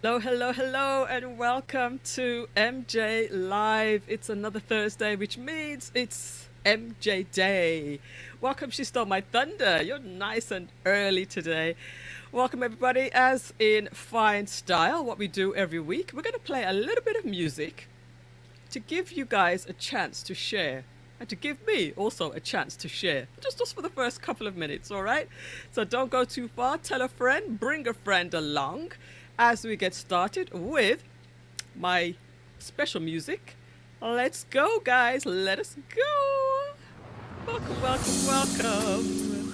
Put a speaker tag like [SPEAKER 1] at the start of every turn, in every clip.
[SPEAKER 1] Hello, hello, hello, and welcome to MJ Live. It's another Thursday, which means it's MJ Day. Welcome, she stole my thunder. You're nice and early today. Welcome, everybody. As in fine style, what we do every week, we're going to play a little bit of music to give you guys a chance to share. And to give me also a chance to share, just for the first couple of minutes, all right? So don't go too far. Tell a friend, bring a friend along as we get started with my special music. Let's go, guys. Let us go. Welcome, welcome, welcome.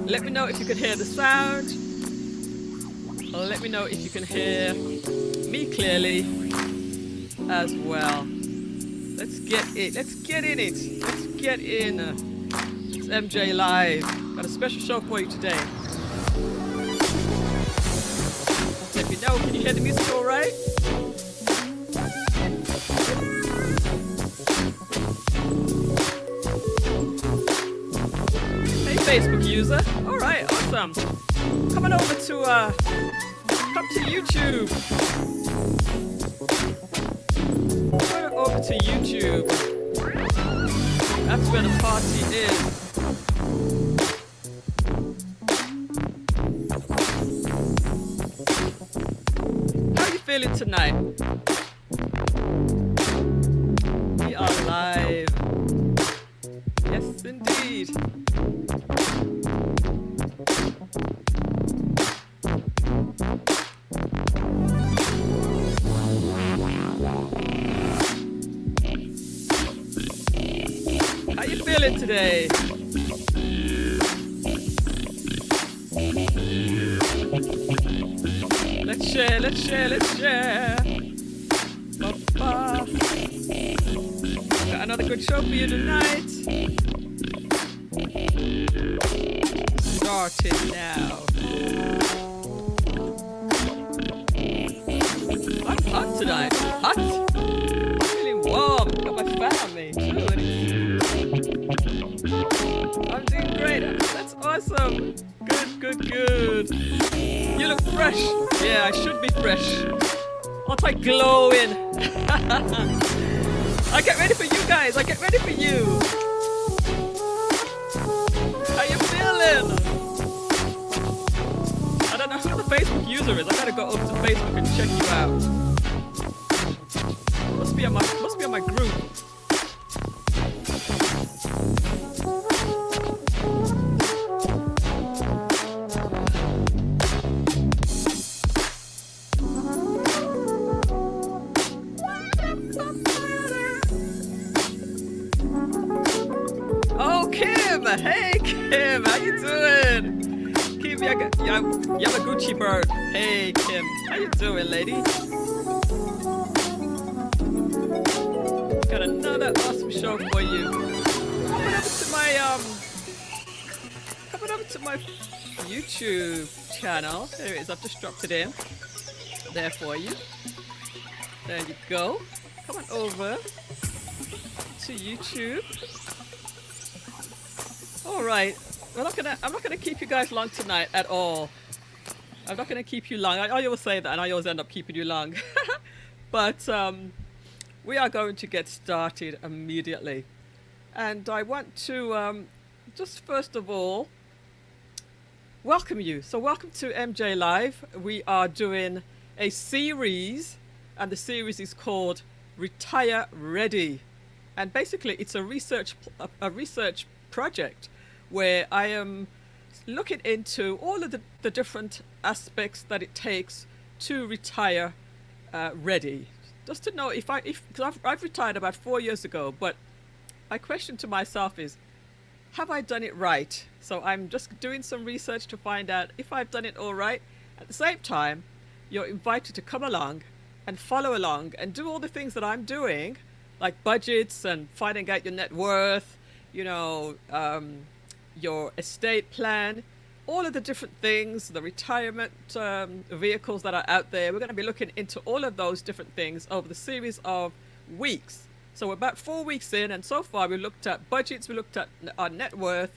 [SPEAKER 1] Let me know if you can hear the sound. Let me know if you can hear me clearly as well. Let's get it. Let's get in it. Let's get in. It's MJ Live. Got a special show for you today. Let me know. Can you hear the music all right? Hey, Facebook user. All right, awesome. Come on over to come to YouTube. Come over to YouTube. That's where the party is. How are you feeling tonight? We are live. Yes, indeed. How you feeling today? Let's share, let's share, let's share. Ba-ba. Got another good show for you tonight. Starting now. I'm hot tonight. Hot. I'm feeling warm. Got my fan on me. I'm doing great. That's awesome. Good, good, good. You look fresh. Yeah, I should be fresh. Aren't I glowing? I get ready for you guys. I get ready for you. How you feeling? I don't know who the Facebook user is. I gotta go over to Facebook and check you out. Must be on my group. Oh, Kim! Hey, Kim! How you doing? Kim Yamaguchi Bird. Hey, Kim. How you doing, lady? Got another awesome show for you. Coming over to my YouTube channel. There it is. I've just dropped it in. There for you. There you go. Come on over to YouTube. All right. I'm not gonna keep you guys long tonight at all. I'm not gonna keep you long. I always say that, and I always end up keeping you long. But we are going to get started immediately, and I want to just first of all welcome you. So welcome to MJ Live. We are doing a series, and the series is called Retire Ready, and basically it's a research project where I am looking into all of the different aspects that it takes to retire ready. Just to know because I've retired about 4 years ago, but my question to myself is, have I done it right? So I'm just doing some research to find out if I've done it all right. At the same time, you're invited to come along and follow along and do all the things that I'm doing, like budgets and finding out your net worth, your estate plan, all of the different things, the retirement vehicles that are out there. We're going to be looking into all of those different things over the series of weeks. So we're about 4 weeks in, and so far we looked at budgets, we looked at our net worth,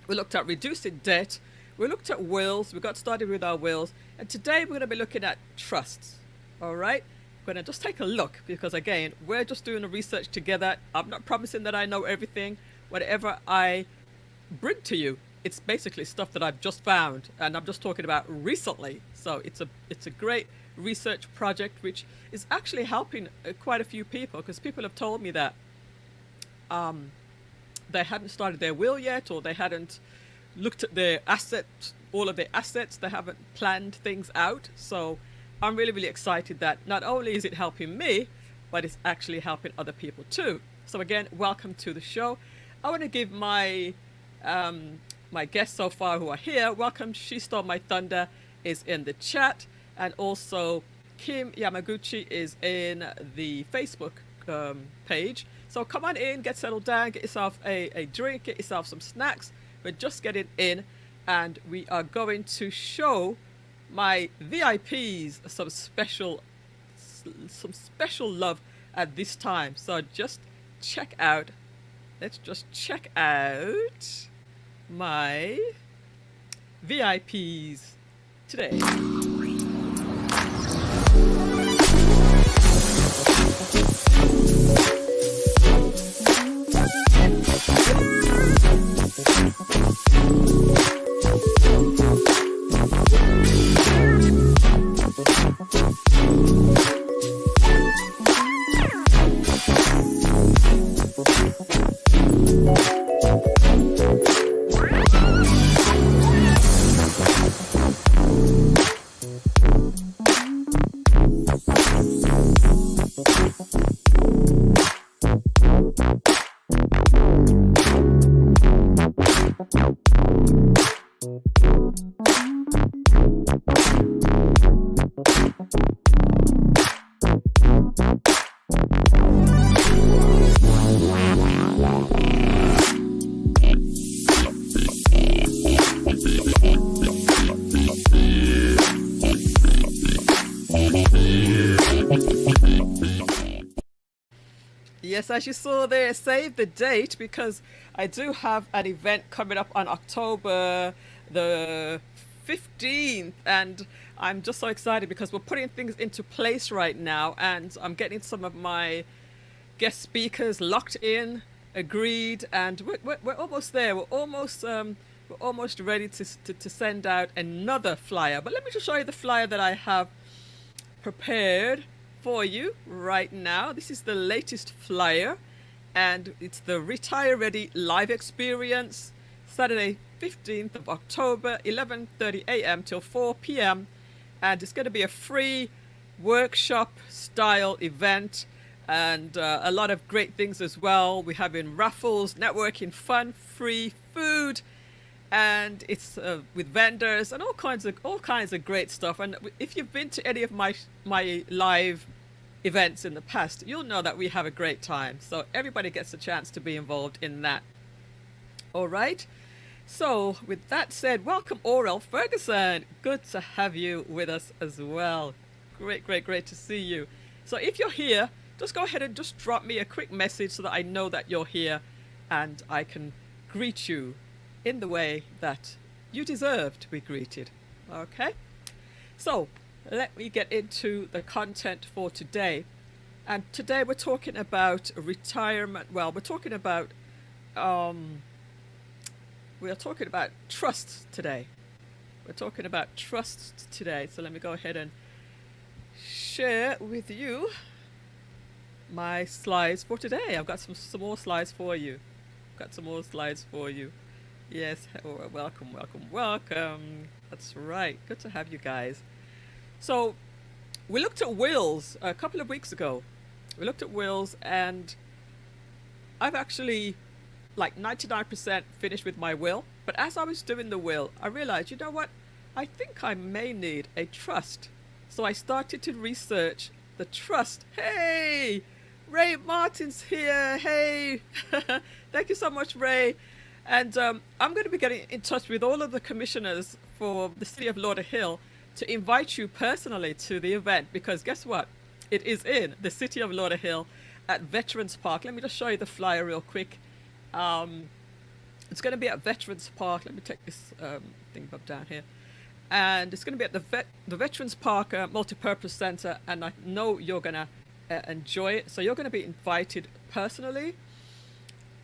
[SPEAKER 1] we looked at reducing debt, We looked at wills, we got started with our wills, and today we're going to be looking at trusts. All right? We're going to just take a look because, again, we're just doing the research together. I'm not promising that I know everything. Whatever I bring to you, it's basically stuff that I've just found, and I'm just talking about recently. So it's a great research project which is actually helping quite a few people, because people have told me that they hadn't started their will yet, or they hadn't looked at their assets, all of their assets. They haven't planned things out. So I'm really, really excited that not only is it helping me, but it's actually helping other people too. So again, welcome to the show. I want to give my my guests so far who are here. Welcome. She Stole My Thunder is in the chat, and also Kim Yamaguchi is in the Facebook page. So come on in, get settled down, get yourself a drink, get yourself some snacks. We're just getting in, and we are going to show my VIPs some special love at this time. So just check out, let's just check out my VIPs today. Yes, as you saw there, save the date, because I do have an event coming up on October the 15th, and I'm just so excited because we're putting things into place right now, and I'm getting some of my guest speakers locked in, agreed, and we're almost there. We're almost ready to send out another flyer. But let me just show you the flyer that I have prepared for you right now. This is the latest flyer, and it's the Retire Ready live experience, Saturday 15th of October, 11:30 a.m. till 4 p.m. and it's going to be a free workshop style event, and a lot of great things as well. We're having raffles, networking, fun, free food, and it's with vendors and all kinds of great stuff. And if you've been to any of my live events in the past, you'll know that we have a great time. So everybody gets a chance to be involved in that. All right. So with that said, welcome Aurel Ferguson. Good to have you with us as well. Great to see you. So if you're here, just go ahead and just drop me a quick message so that I know that you're here and I can greet you in the way that you deserve to be greeted. Okay? So let me get into the content for today. And today we're talking about retirement. Well, we're talking about trusts today. We're talking about trusts today. So let me go ahead and share with you my slides for today. I've got some more slides for you. Yes, welcome. That's right. Good to have you guys. So we looked at wills a couple of weeks ago. We looked at wills, and I've actually like 99% finished with my will. But as I was doing the will, I realized, you know what? I think I may need a trust. So I started to research the trust. Hey, Ray Martin's here. Hey, thank you so much, Ray. And I'm going to be getting in touch with all of the commissioners for the city of Lauderhill to invite you personally to the event, because guess what? It is in the city of Lauderhill at Veterans Park. Let me just show you the flyer real quick. It's going to be at Veterans Park. Let me take this thing up down here. And it's going to be at the Veterans Park Multipurpose Center, and I know you're going to enjoy it. So you're going to be invited personally,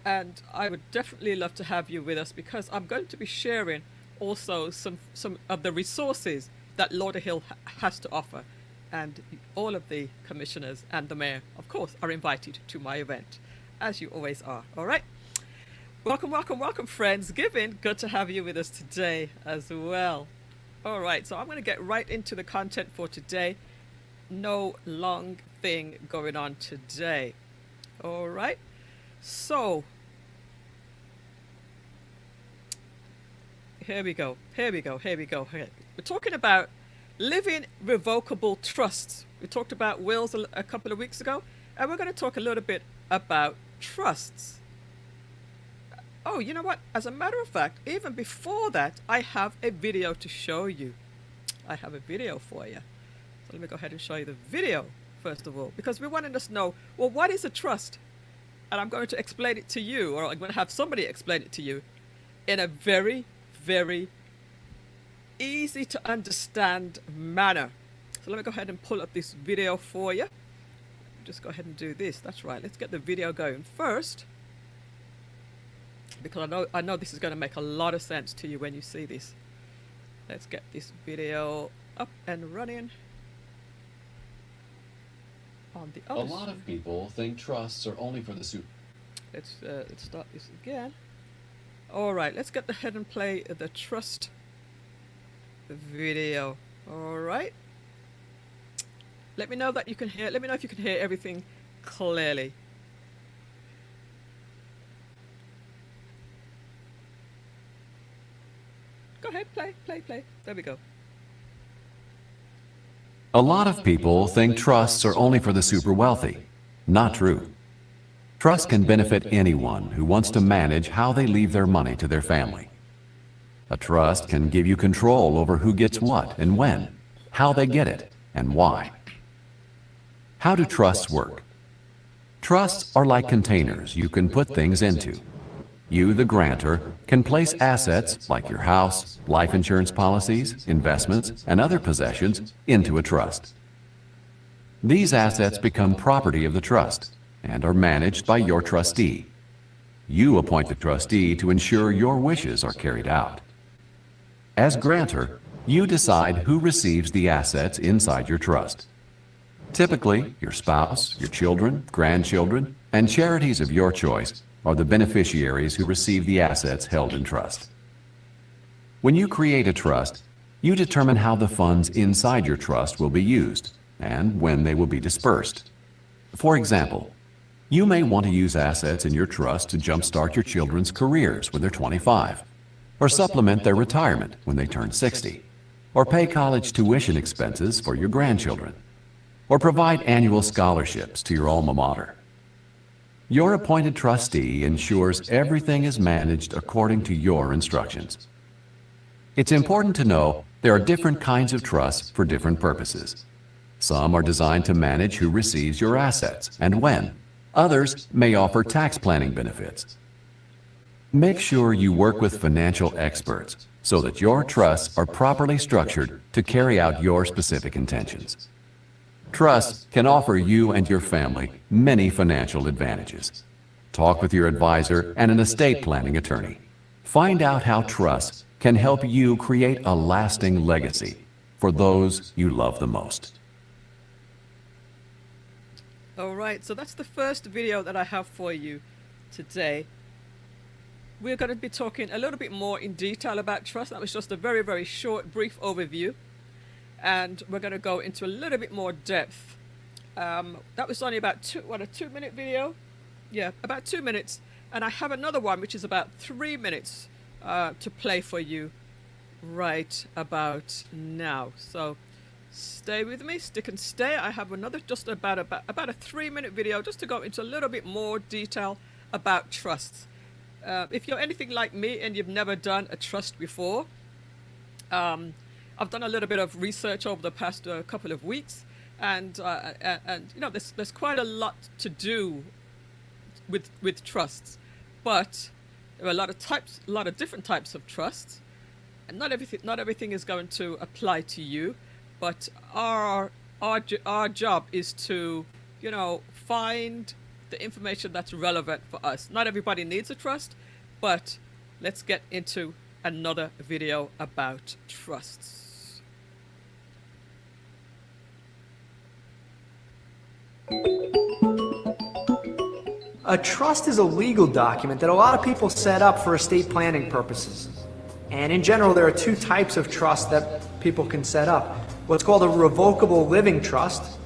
[SPEAKER 1] and I would definitely love to have you with us, because I'm going to be sharing also some of the resources that Lauderhill has to offer, and all of the commissioners and the mayor, of course, are invited to my event, as you always are. All right. Welcome, welcome, welcome, Friendsgiving. Good to have you with us today as well. All right, so I'm going to get right into the content for today. No long thing going on today. All right, so here we go. We're talking about living revocable trusts. We talked about wills a couple of weeks ago, and we're going to talk a little bit about trusts. Oh, you know what? As a matter of fact, even before that, I have a video to show you. I have a video for you. So let me go ahead and show you the video, first of all, because we wanted us to know, well, what is a trust? And I'm going to explain it to you, or I'm going to have somebody explain it to you in a very, very easy to understand manner. So let me go ahead and pull up this video for you. Just go ahead and do this. That's right. Let's get the video going first, because I know this is going to make a lot of sense to you when you see this. Let's get this video up and running. On the other
[SPEAKER 2] A lot of people think trusts are only for the super.
[SPEAKER 1] Let's start this again. All right, let's get ahead and play the trust video. All right. Let me know that you can hear. Let me know if you can hear everything clearly. Go ahead, play. There we go.
[SPEAKER 2] A lot of people think trusts are only for the super wealthy. Not true. Trust can benefit anyone who wants to manage how they leave their money to their family. A trust can give you control over who gets what and when, how they get it, and why. How do trusts work? Trusts are like containers you can put things into. You, the grantor, can place assets like your house, life insurance policies, investments, and other possessions into a trust. These assets become property of the trust and are managed by your trustee. You appoint the trustee to ensure your wishes are carried out. As grantor, you decide who receives the assets inside your trust. Typically, your spouse, your children, grandchildren, and charities of your choice are the beneficiaries who receive the assets held in trust. When you create a trust, you determine how the funds inside your trust will be used and when they will be dispersed. For example, you may want to use assets in your trust to jumpstart your children's careers when they're 25, or supplement their retirement when they turn 60, or pay college tuition expenses for your grandchildren, or provide annual scholarships to your alma mater. Your appointed trustee ensures everything is managed according to your instructions. It's important to know there are different kinds of trusts for different purposes. Some are designed to manage who receives your assets and when. Others may offer tax planning benefits. Make sure you work with financial experts so that your trusts are properly structured to carry out your specific intentions. Trusts can offer you and your family many financial advantages. Talk with your advisor and an estate planning attorney. Find out how trusts can help you create a lasting legacy for those you love the most.
[SPEAKER 1] All right, so that's the first video that I have for you today. We're going to be talking a little bit more in detail about trust. That was just a very, very short, brief overview. And we're going to go into a little bit more depth. That was only about a 2-minute video? Yeah, about 2 minutes. And I have another one which is about 3 minutes to play for you right about now. So stay with me, stick and stay. I have another just about a 3-minute video just to go into a little bit more detail about trusts. If you're anything like me and you've never done a trust before, I've done a little bit of research over the past couple of weeks, and you know, there's quite a lot to do with trusts, but There are a lot of different types of trusts, and not everything is going to apply to you. But our job is to, find the information that's relevant for us. Not everybody needs a trust, but let's get into another video about trusts.
[SPEAKER 3] A trust is a legal document that a lot of people set up for estate planning purposes. And in general, there are two types of trust that people can set up. What's called a revocable living trust,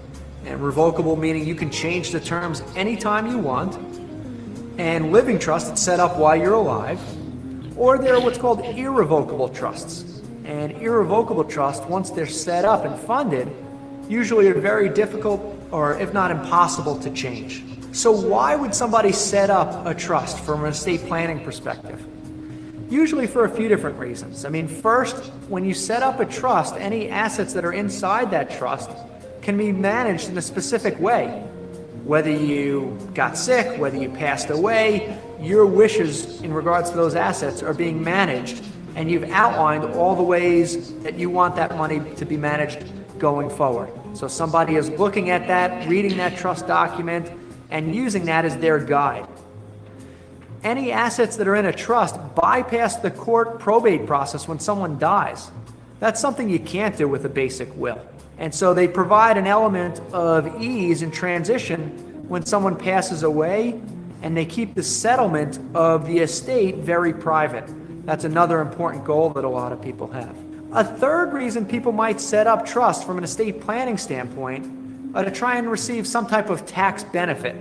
[SPEAKER 3] and revocable meaning you can change the terms anytime you want, and living trust, it's set up while you're alive. Or there are what's called irrevocable trusts. And irrevocable trusts, once they're set up and funded, usually are very difficult or if not impossible to change. So why would somebody set up a trust from an estate planning perspective? Usually for a few different reasons. I mean, first, when you set up a trust, any assets that are inside that trust can be managed in a specific way. Whether you got sick, whether you passed away, your wishes in regards to those assets are being managed, and you've outlined all the ways that you want that money to be managed going forward. So somebody is looking at that, reading that trust document, and using that as their guide. Any assets that are in a trust bypass the court probate process when someone dies. That's something you can't do with a basic will. And so they provide an element of ease and transition when someone passes away, and they keep the settlement of the estate very private. That's another important goal that a lot of people have. A third reason people might set up trust from an estate planning standpoint are to try and receive some type of tax benefit.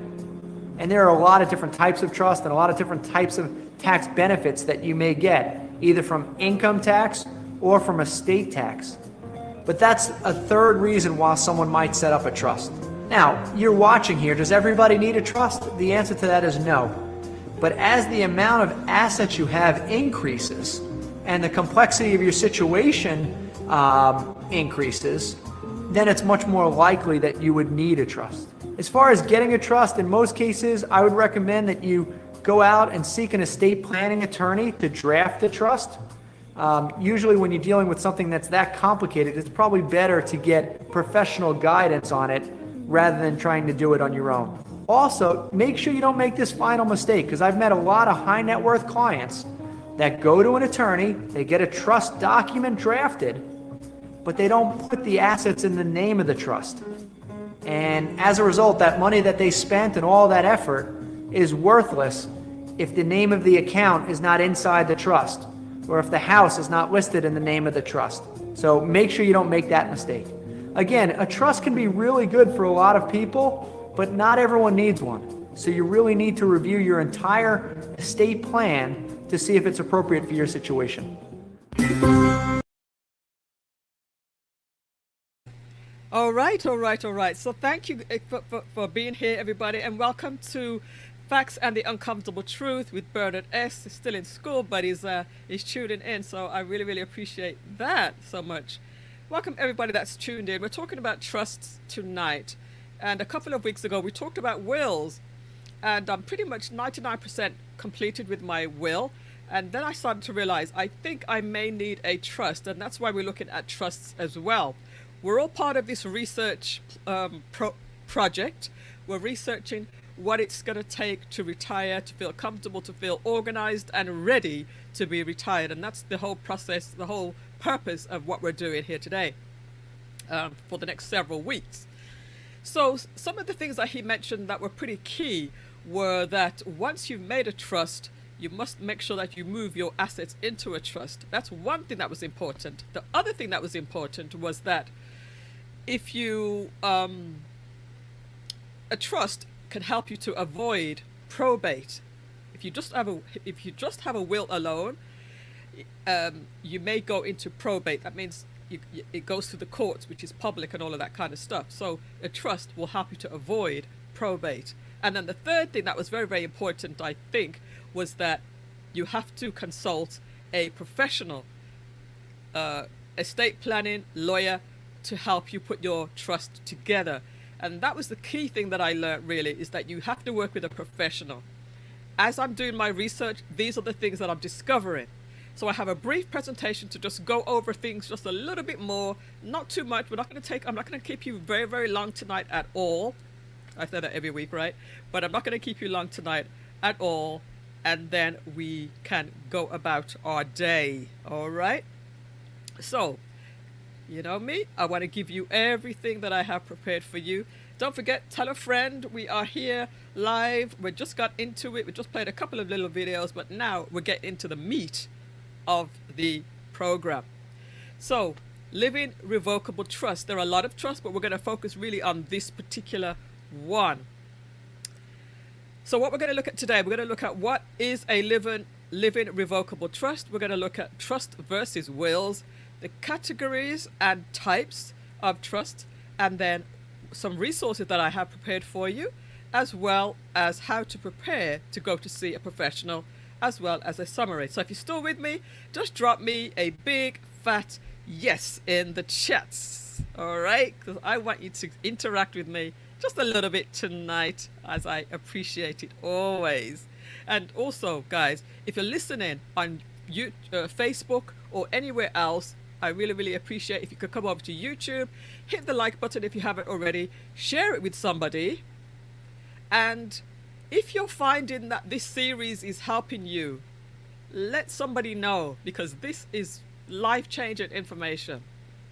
[SPEAKER 3] And there are a lot of different types of trust and a lot of different types of tax benefits that you may get, either from income tax or from estate tax. But that's a third reason why someone might set up a trust. Now, you're watching here, does everybody need a trust? The answer to that is no. But as the amount of assets you have increases and the complexity of your situation increases, then it's much more likely that you would need a trust. As far as getting a trust, in most cases, I would recommend that you go out and seek an estate planning attorney to draft a trust. Usually when you're dealing with something that's that complicated, it's probably better to get professional guidance on it rather than trying to do it on your own. Also, make sure you don't make this final mistake, because I've met a lot of high net worth clients that go to an attorney, they get a trust document drafted, but they don't put the assets in the name of the trust. And as a result, that money that they spent and all that effort is worthless if the name of the account is not inside the trust, or if the house is not listed in the name of the trust. So make sure you don't make that mistake. Again, a trust can be really good for a lot of people, but not everyone needs one. So you really need to review your entire estate plan to see if it's appropriate for your situation.
[SPEAKER 1] All right. So thank you for being here, everybody, and welcome to Facts and the Uncomfortable Truth with Bernard S. He's still in school, but he's tuning in, so I really appreciate that so much. Welcome everybody that's tuned in. We're talking about trusts tonight, and a couple of weeks ago we talked about wills, and I'm pretty much 99% completed with my will. And then I started to realize I think I may need a trust, and that's why we're looking at trusts as well. We're all part of this research project. We're researching what it's going to take to retire, to feel comfortable, to feel organized and ready to be retired. And that's the whole process, the whole purpose of what we're doing here today for the next several weeks. So some of the things that he mentioned that were pretty key were that once you've made a trust, you must make sure that you move your assets into a trust. That's one thing that was important. The other thing that was important was that if you a trust can help you to avoid probate. If you just have a will alone, you may go into probate. That means it goes to the courts, which is public and all of that kind of stuff. So a trust will help you to avoid probate. And then the third thing that was very important, I think, was that you have to consult a professional estate planning lawyer to help you put your trust together. And that was the key thing that I learned, really, is that you have to work with a professional. as I'm doing my research, these are the things that I'm discovering. So I have a brief presentation to just go over things just a little bit more, not too much. I'm not going to keep you very, very long tonight at all. I say that every week, right? But I'm not going to keep you long tonight at all. And then we can go about our day. All right. So, you know me, I want to give you everything that I have prepared for you. Don't forget, tell a friend. We are here live. We just got into it. We just played a couple of little videos, but now we're getting into the meat of the program. So, living revocable trust. There are a lot of trusts, but we're going to focus really on this particular one. So what we're going to look at today, we're going to look at what is a living revocable trust. We're going to look at trust versus wills, the categories and types of trust, and then some resources that I have prepared for you, as well as how to prepare to go to see a professional, as well as a summary. So if you're still with me, just drop me a big fat yes in the chats. All right, because I want you to interact with me just a little bit tonight, as I appreciate it always. And also, guys, if you're listening on Facebook or anywhere else, I really, really appreciate if you could come over to YouTube, hit the like button if you haven't already, share it with somebody. And if you're finding that this series is helping you, let somebody know, because this is life-changing information.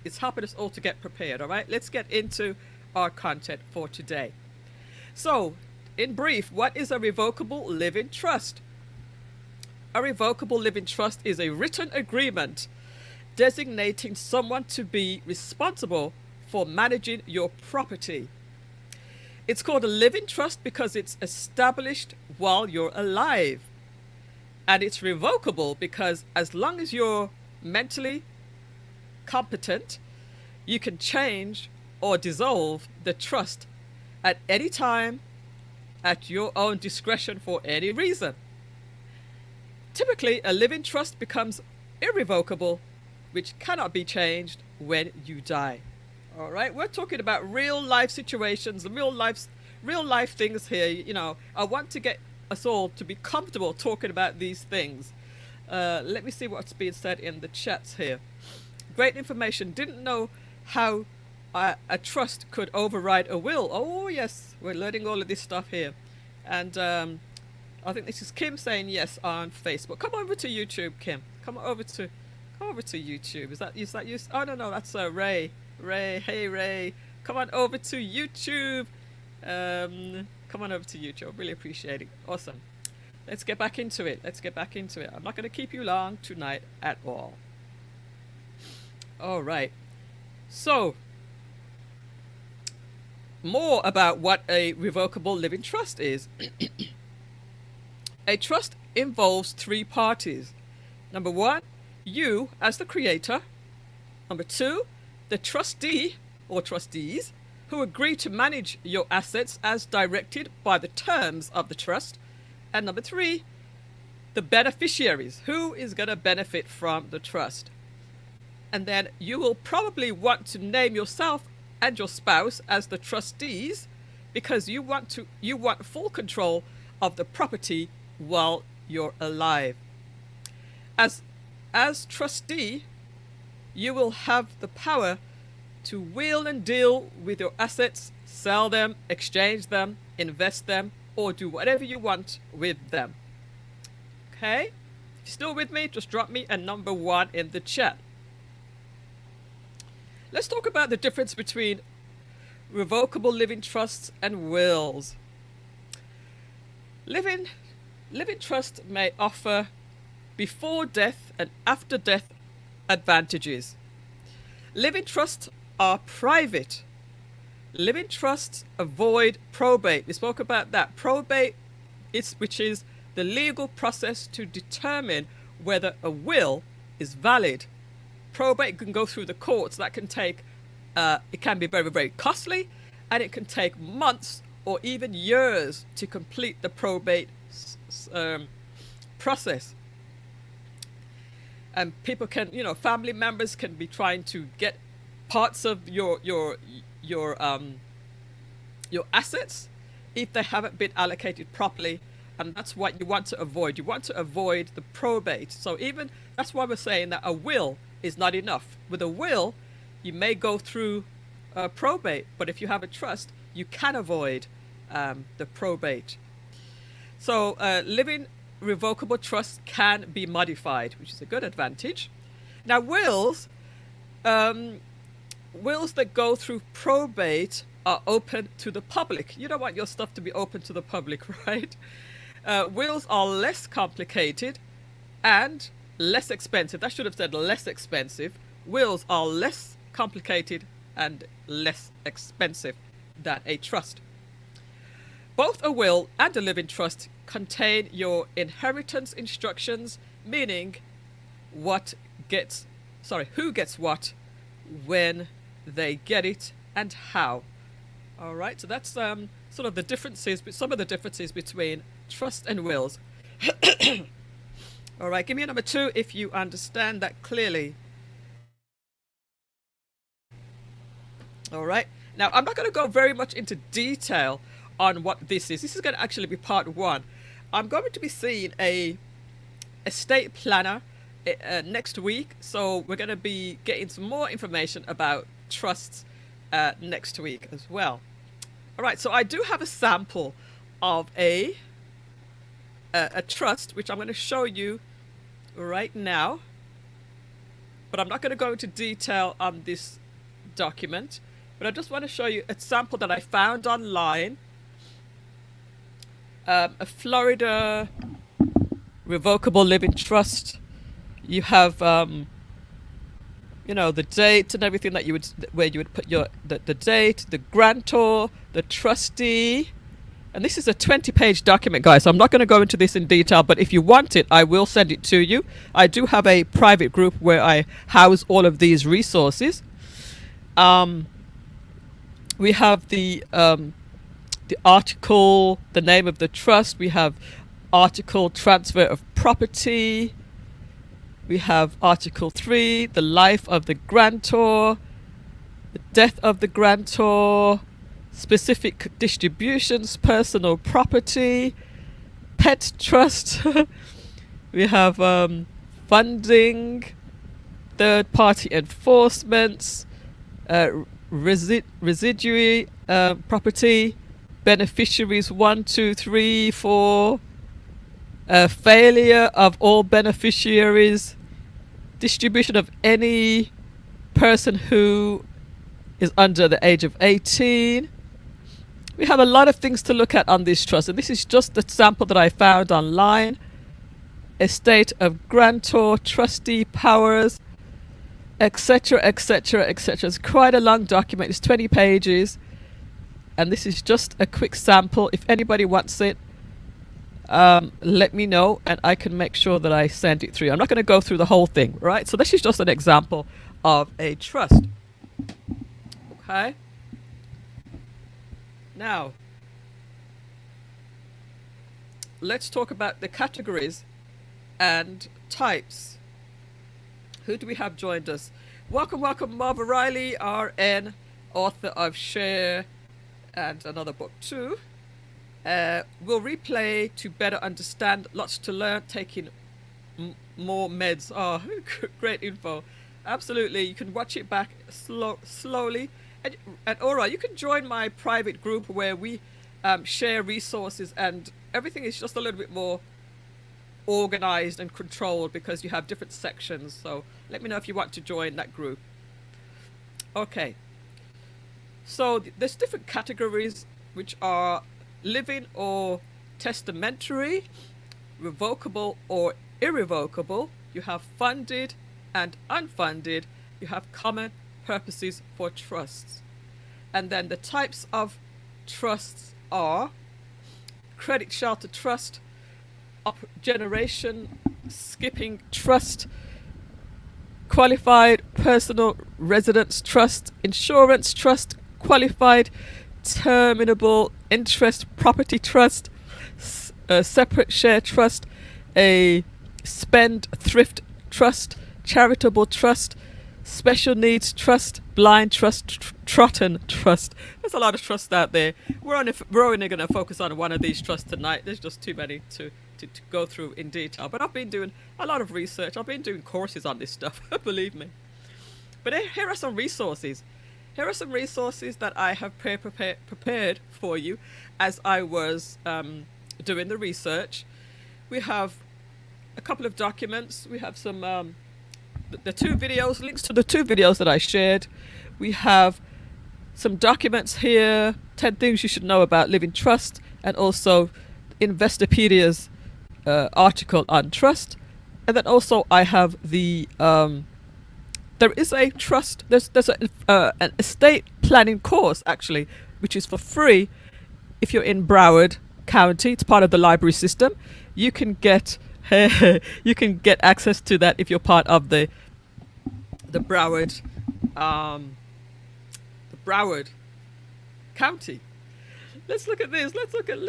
[SPEAKER 1] It's helping us all to get prepared, all right? Let's get into our content for today. So, in brief, what is a revocable living trust? A revocable living trust is a written agreement designating someone to be responsible for managing your property. It's called a living trust because it's established while you're alive. And it's revocable because as long as you're mentally competent, you can change or dissolve the trust at any time at your own discretion for any reason. Typically, a living trust becomes irrevocable, which cannot be changed when you die. All right, we're talking about real life situations, real life things here. You know, I want to get us all to be comfortable talking about these things. Let me see what's being said in the chats here. Great information. Didn't know how a trust could override a will. Oh yes, we're learning all of this stuff here. And I think this is Kim saying yes on Facebook. Come over to YouTube, Kim. Come over to YouTube. Is that you? Oh no, that's Ray. Hey Ray, come on over to YouTube. Come on over to YouTube. I really appreciate it. Awesome. Let's get back into it. I'm not going to keep you long tonight at all. All right. So, more about what a revocable living trust is. A trust involves three parties. Number one, you as the creator. Number two, the trustee or trustees who agree to manage your assets as directed by the terms of the trust. And number three, the beneficiaries, who is going to benefit from the trust. And then you will probably want to name yourself and your spouse as the trustees because you want full control of the property while you're alive. As trustee, you will have the power to wheel and deal with your assets, sell them, exchange them, invest them, or do whatever you want with them. Okay? If you're still with me, just drop me a number 1 in the chat. Let's talk about the difference between revocable living trusts and wills. Living trust may offer before death and after death advantages. Living trusts are private. Living trusts avoid probate. We spoke about that. Probate which is the legal process to determine whether a will is valid. Probate can go through the courts. That can take, it can be very, very costly, and it can take months or even years to complete the probate process. And people can, family members can be trying to get parts of your assets if they haven't been allocated properly And that's what you want to avoid. You want to avoid the probate. So even, that's why we're saying that a will is not enough. With a will, you may go through probate, but if you have a trust, you can avoid the probate. So living revocable trusts can be modified, which is a good advantage. Now wills that go through probate are open to the public. You don't want your stuff to be open to the public, right? Wills are less complicated and less expensive. I should have said less expensive. Wills are less complicated and less expensive than a trust. Both a will and a living trust contain your inheritance instructions, meaning who gets what, when they get it, and how. All right, so that's sort of the differences, some of the differences between trust and wills. All right, give me a number 2 if you understand that clearly. All right, now I'm not going to go very much into detail on what this is. This is going to actually be part 1. I'm going to be seeing a estate planner next week, so we're going to be getting some more information about trusts next week as well. All right, so I do have a sample of a trust, which I'm going to show you right now, but I'm not going to go into detail on this document, but I just want to show you a sample that I found online. A Florida revocable living trust. You have the date and everything that where you would put the date, the grantor, the trustee. And this is a 20-page document, guys, so I'm not going to go into this in detail, but if you want it, I will send it to you. I do have a private group where I house all of these resources. We have the article, the name of the trust. We have article transfer of property. We have article 3, the life of the grantor, the death of the grantor, specific distributions, personal property, pet trust. We have funding, third party enforcements, residuary property, beneficiaries 1, 2, 3, 4, failure of all beneficiaries, distribution of any person who is under the age of 18. We have a lot of things to look at on this trust, and this is just the sample that I found online. Estate of grantor, trustee powers, etc., etc., etc. It's quite a long document. It's 20 pages, and this is just a quick sample. If anybody wants it, let me know, and I can make sure that I send it through. I'm not going to go through the whole thing, right? So this is just an example of a trust. Okay. Now, let's talk about the categories and types. Who do we have joined us? Welcome, Marva Riley, RN, author of Share and another book too. We'll replay to better understand, lots to learn, taking more meds. Oh, great info. Absolutely, you can watch it back slowly. And all right, you can join my private group where we share resources, and everything is just a little bit more organized and controlled because you have different sections. So let me know if you want to join that group. Okay, so there's different categories, which are living or testamentary, revocable or irrevocable. You have funded and unfunded. You have common purposes for trusts. And then the types of trusts are credit shelter trust, generation skipping trust, qualified personal residence trust, insurance trust, qualified terminable interest property trust, a separate share trust, a spend thrift trust, charitable trust, Special Needs Trust, Blind Trust, Trotton Trust. There's a lot of trusts out there. We're only going to focus on one of these trusts tonight. There's just too many to go through in detail. But I've been doing a lot of research. I've been doing courses on this stuff, believe me. But here are some resources. Here are some resources that I have prepared for you as I was doing the research. We have a couple of documents. We have some the 2 videos, links to the 2 videos that I shared. We have some documents here, 10 things you should know about living trust, and also Investopedia's article on trust. And then also I have the there is a trust, there's an estate planning course actually, which is for free if you're in Broward County. It's part of the library system. You can get access to that if you're part of the Broward County. Let's look at this. Let's look at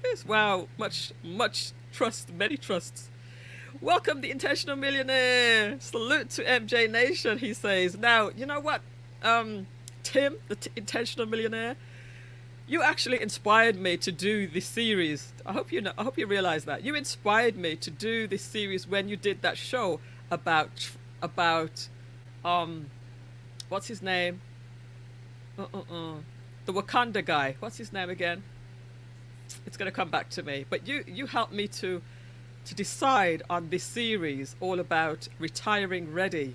[SPEAKER 1] this. Wow, much trust, many trusts. Welcome the Intentional Millionaire. Salute to MJ Nation, he says. Now, you know what, Tim, the Intentional Millionaire, you actually inspired me to do this series. I hope you realize that. You inspired me to do this series when you did that show about what's his name? The Wakanda guy. What's his name again? It's gonna come back to me. But you helped me to decide on this series all about retiring ready.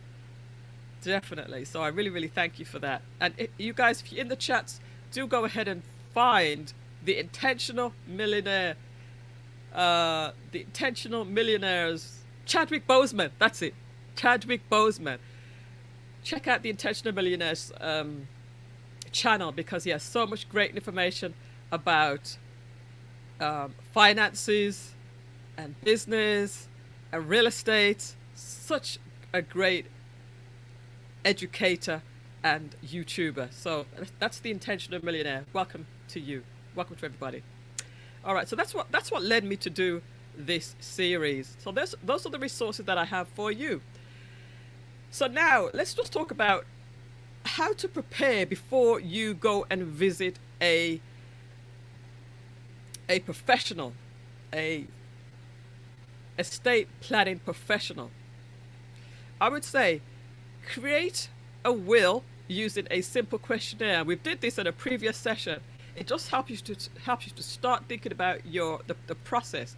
[SPEAKER 1] Definitely. So I really thank you for that. And you guys, if you're in the chats, do go ahead and find the Intentional Millionaire, the Intentional Millionaires, Chadwick Boseman. That's it, Chadwick Boseman. Check out the Intentional Millionaires channel, because he has so much great information about finances and business and real estate. Such a great educator and YouTuber. So that's the Intentional Millionaire. Welcome to you. Welcome to everybody. All right, so that's what led me to do this series. So those are the resources that I have for you. So now let's just talk about how to prepare before you go and visit a professional, a estate planning professional. I would say create a will using a simple questionnaire. We did this in a previous session. It just helps you to start thinking about the process.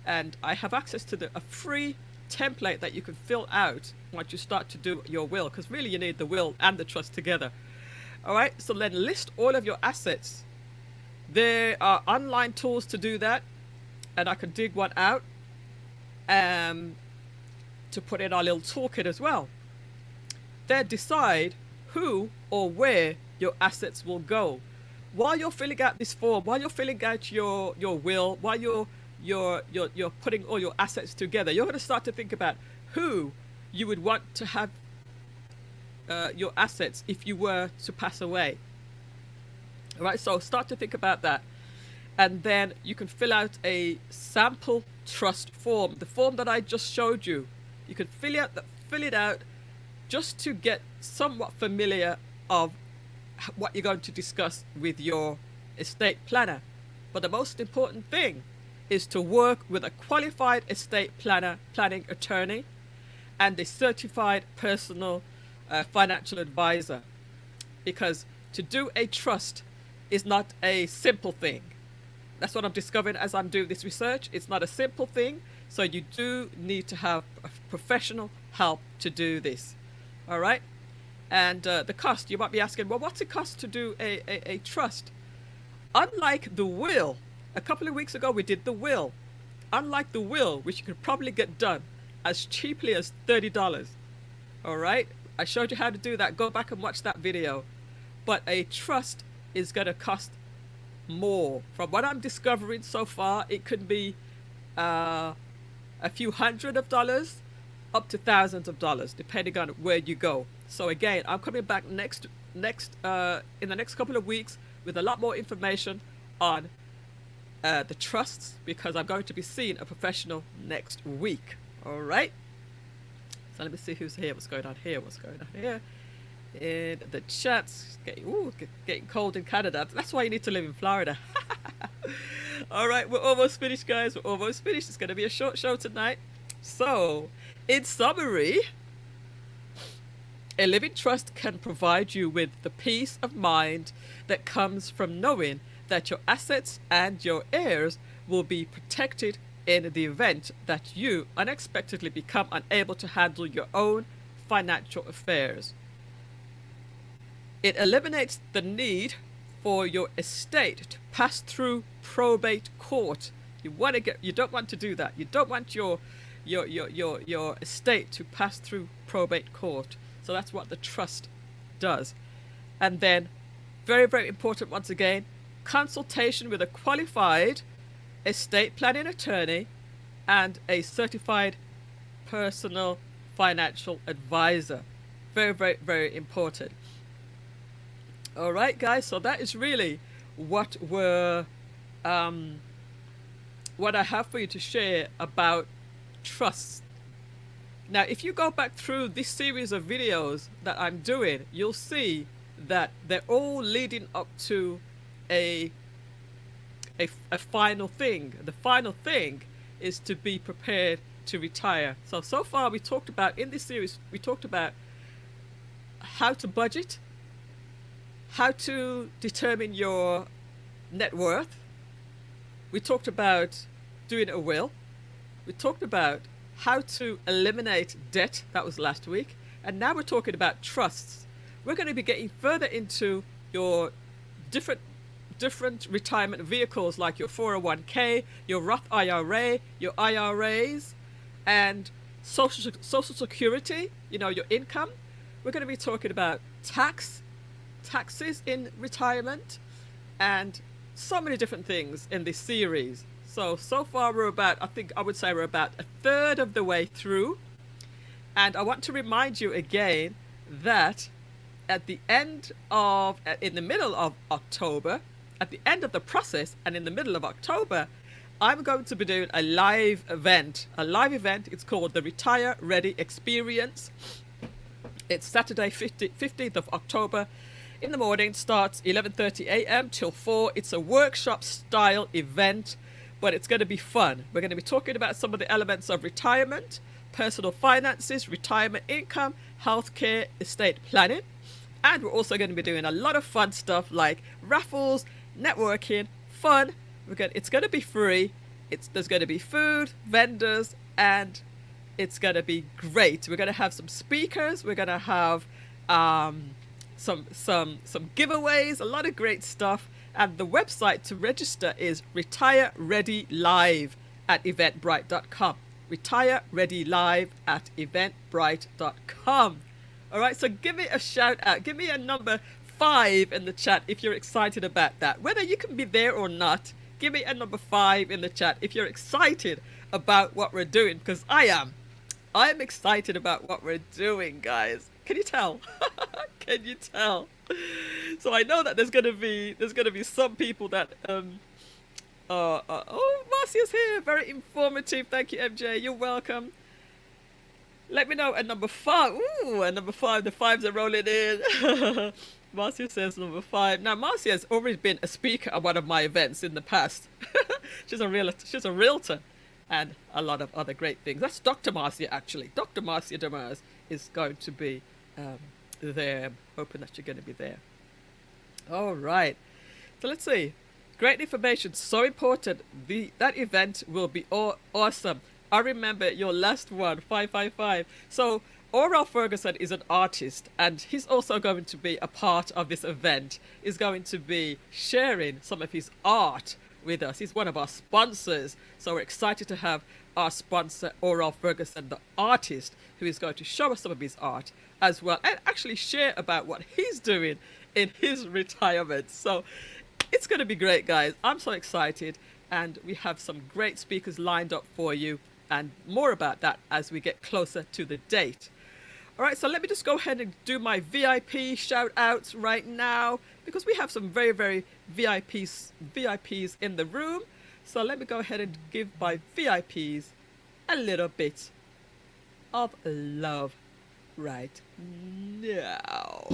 [SPEAKER 1] And I have access to a free template that you can fill out once you start to do your will, because really you need the will and the trust together. All right, so then list all of your assets. There are online tools to do that, and I can dig one out to put in our little toolkit as well. Then decide who or where your assets will go. While you're filling out this form, while you're filling out your will, while you're putting all your assets together, you're going to start to think about who you would want to have your assets if you were to pass away. All right, so start to think about that. And then you can fill out a sample trust form, the form that I just showed you. You can fill it out just to get somewhat familiar of what you're going to discuss with your estate planner. But the most important thing is to work with a qualified estate planning attorney and a certified personal financial advisor, because to do a trust is not a simple thing. That's what I'm discovering as I'm doing this research. It's not a simple thing, so you do need to have a professional help to do this. All right? And the cost, you might be asking, well, what's it cost to do a trust? Unlike the will, a couple of weeks ago we did the will. Unlike the will, which you could probably get done as cheaply as $30. All right? I showed you how to do that. Go back and watch that video. But a trust is going to cost more. From what I'm discovering so far, it could be a few $100s up to thousands of dollars, depending on where you go. So again, I'm coming back in the next couple of weeks with a lot more information on the trusts, because I'm going to be seeing a professional next week. All right. So let me see who's here. What's going on here? What's going on here? In the chats, getting cold in Canada. That's why you need to live in Florida. All right, we're almost finished, guys. We're almost finished. It's going to be a short show tonight. So, in summary, a living trust can provide you with the peace of mind that comes from knowing that your assets and your heirs will be protected in the event that you unexpectedly become unable to handle your own financial affairs. It eliminates the need for your estate to pass through probate court. You don't want to do that. You don't want your estate to pass through probate court. So that's what the trust does. And then, very, very important once again, consultation with a qualified estate planning attorney and a certified personal financial advisor. Very, very, very important. All right, guys, so that is really what I have for you to share about trusts. Now, if you go back through this series of videos that I'm doing, you'll see that they're all leading up to a final thing. The final thing is to be prepared to retire. So far we talked about, in this series, we talked about how to budget, how to determine your net worth. We talked about doing a will. We talked about how to eliminate debt. That was last week. And now we're talking about trusts. We're going to be getting further into your different retirement vehicles, like your 401k, your Roth IRA, your IRAs, and Social Security, your income. We're going to be talking about taxes in retirement, and so many different things in this series. So far we're about, I would say we're about a third of the way through. And I want to remind you again that in the middle of October, at the end of the process and in the middle of October, I'm going to be doing a live event. It's called the Retire Ready Experience. It's Saturday, 15th of October. In the morning, starts 11:30 a.m. till 4. It's a workshop style event, but it's going to be fun. We're going to be talking about some of the elements of retirement, personal finances, retirement income, healthcare, estate planning. And we're also going to be doing a lot of fun stuff like raffles, networking, fun. It's going to be free. There's going to be food, vendors, and it's going to be great. We're going to have some speakers. We're going to have some giveaways, a lot of great stuff. And the website to register is retirereadylive@eventbrite.com. retirereadylive@eventbrite.com. All right, so give me a shout out. Give me a number 5 in the chat if you're excited about that. Whether you can be there or not, give me a number 5 in the chat if you're excited about what we're doing, because I am. I'm excited about what we're doing, guys. Can you tell? Can you tell? So I know that there's gonna be some people that Marcia's here. Very informative. Thank you, MJ. You're welcome. Let me know at number 5. Ooh, at number 5, the 5s are rolling in. Marcia says number 5. Now, Marcia has already been a speaker at one of my events in the past. She's a realtor, and a lot of other great things. That's Dr. Marcia, actually. Dr. Marcia Demers is going to be there. I'm hoping that you're going to be there. All right. So let's see. Great information. So important. That event will be awesome. I remember your last one, 555. So Oral Ferguson is an artist, and he's also going to be a part of this event. He's going to be sharing some of his art with us. He's one of our sponsors. So we're excited to have our sponsor, Oral Ferguson, the artist, who is going to show us some of his art as well, and actually share about what he's doing in his retirement. So it's going to be great, guys. I'm so excited, and we have some great speakers lined up for you, and more about that as we get closer to the date. All right, so let me just go ahead and do my VIP shout outs right now, because we have some very, very VIPs in the room. So let me go ahead and give my VIPs a little bit of love right now.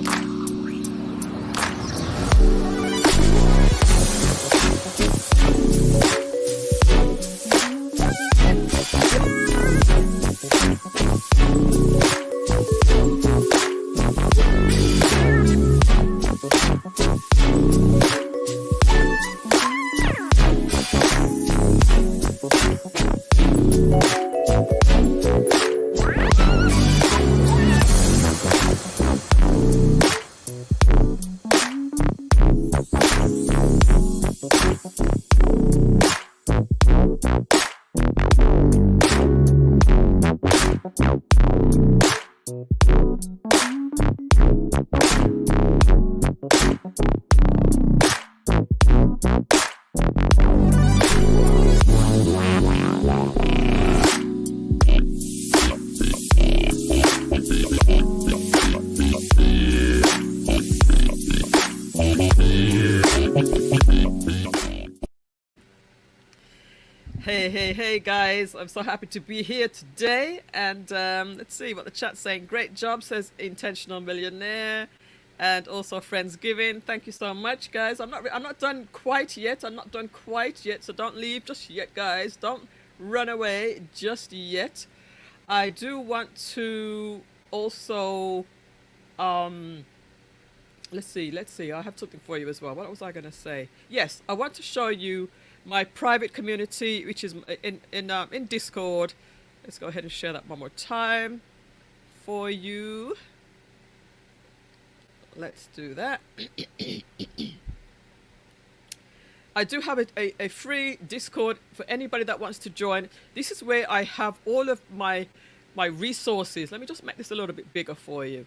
[SPEAKER 1] Hey guys, I'm so happy to be here today, and let's see what the chat's saying. Great job, says Intentional Millionaire, and also Friendsgiving. Thank you so much, guys. I'm not done quite yet. So don't leave just yet, guys. Don't run away just yet. I do want to also let's see. I have something for you as well. What was I going to say? Yes, I want to show you my private community, which is in Discord. Let's go ahead and share that one more time for you. Let's do that. I do have a free Discord for anybody that wants to join. This is where I have all of my resources. Let me just make this a little bit bigger for you.